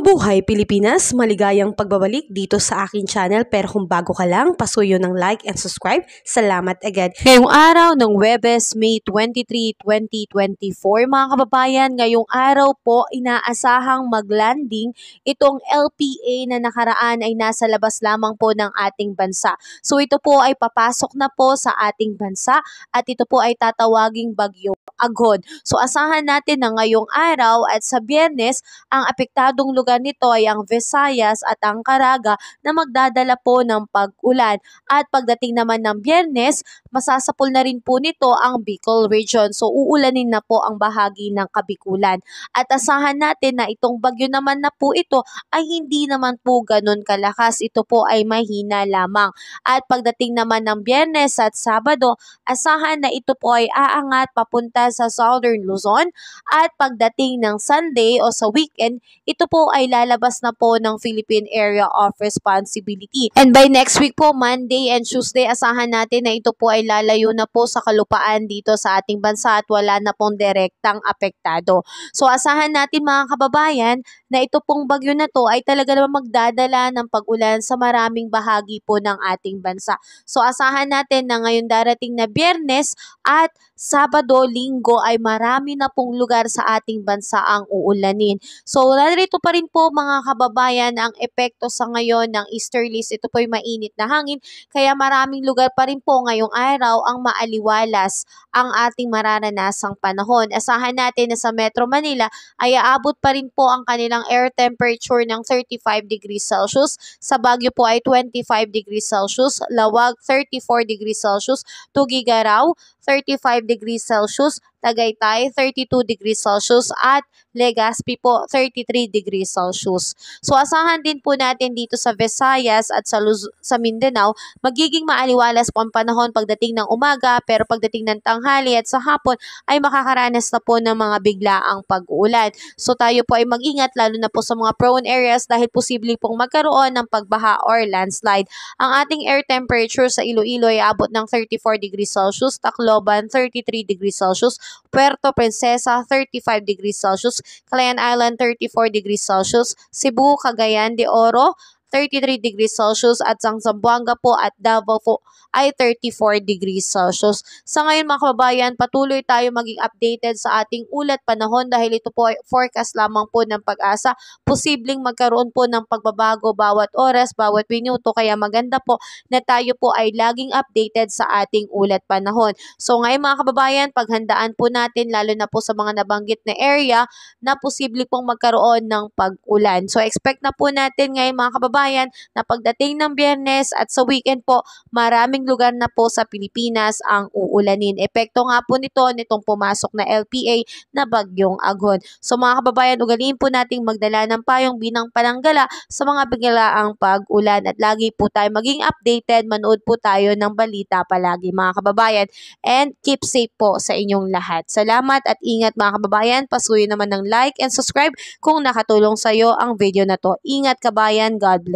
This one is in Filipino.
Mabuhay Pilipinas! Maligayang pagbabalik dito sa aking channel, pero kung bago ka lang, pasuyo ng like and subscribe. Salamat agad. Ngayong araw ng Huwebes, May 23, 2024, mga kababayan, ngayong araw po inaasahang maglanding itong LPA na nakaraan ay nasa labas lamang po ng ating bansa. So ito po ay papasok na po sa ating bansa at ito po ay tatawaging bagyo Aghon. So asahan natin na ngayong araw at sa Biyernes, ang apektadong lugar nito ay ang Visayas at ang Caraga na magdadala po ng pag-ulan. At pagdating naman ng Biyernes, masasapol na rin po nito ang Bicol Region. So uulanin na po ang bahagi ng Kabikulan. At asahan natin na itong bagyo naman na po ito ay hindi naman po ganun kalakas. Ito po ay mahina lamang. At pagdating naman ng Biyernes at Sabado, asahan na ito po ay aangat papunta sa Southern Luzon. At pagdating ng Sunday o sa weekend, ito po ay lalabas na po ng Philippine Area of Responsibility. And by next week po, Monday and Tuesday, asahan natin na ito po ay lalayo na po sa kalupaan dito sa ating bansa at wala na pong direktang apektado. So asahan natin mga kababayan na ito pong bagyo na to ay talaga naman magdadala ng pag-ulan sa maraming bahagi po ng ating bansa. So asahan natin na ngayon darating na Biyernes at Sabado, Linggo ay marami na pong lugar sa ating bansa ang uulanin. So narito pa rin po mga kababayan ang epekto sa ngayon ng easterlies. Ito po ay mainit na hangin kaya maraming lugar pa rin po ngayong araw ang maaliwalas ang ating mararanasang panahon. Asahan natin na sa Metro Manila ay aabot pa rin po ang kanilang air temperature ng 35 degrees Celsius. Sa Baguio po ay 25 degrees Celsius, Lawag 34 degrees Celsius, Tuguegarao 35 degrees Celsius, Tagaytay 32 degrees Celsius at Legazpi po 33 degrees Celsius. So asahan din po natin dito sa Visayas at sa Mindanao, magiging maaliwalas po ang panahon pagdating ng umaga, pero pagdating ng tanghali at sa hapon ay makakaranas na po ng mga biglaang pag-uulan. So tayo po ay mag-ingat lalo na po sa mga prone areas dahil posibleng pong magkaroon ng pagbaha or landslide. Ang ating air temperature sa Iloilo ay abot ng 34 degrees Celsius, Tacloban 33 degrees Celsius, Puerto Princesa 35 degrees Celsius, Calayan Island 34 degrees Celsius, Cebu, Cagayan de Oro 33 degrees Celsius at ang Zamboanga po at Davao po ay 34 degrees Celsius. Sa ngayon mga kababayan, patuloy tayo maging updated sa ating ulat panahon dahil ito po ay forecast lamang po ng Pag-asa. Posibleng magkaroon po ng pagbabago bawat oras, bawat minuto, kaya maganda po na tayo po ay laging updated sa ating ulat panahon. So ngayon mga kababayan, paghandaan po natin lalo na po sa mga nabanggit na area na posible pong magkaroon ng pag-ulan. So expect na po natin ngayon mga kababayan na pagdating ng Biyernes at sa weekend po, maraming lugar na po sa Pilipinas ang uulanin. Epekto nga po nitong pumasok na LPA na bagyong Aghon. So mga kababayan, ugaliin po nating magdala ng payong binang pananggala sa mga biglaang pag-ulan at lagi po tayo maging updated, manood po tayo ng balita palagi mga kababayan, and keep safe po sa inyong lahat. Salamat at ingat mga kababayan, pasuyo naman ng like and subscribe kung nakatulong sa iyo ang video na to. Ingat kabayan, God bless.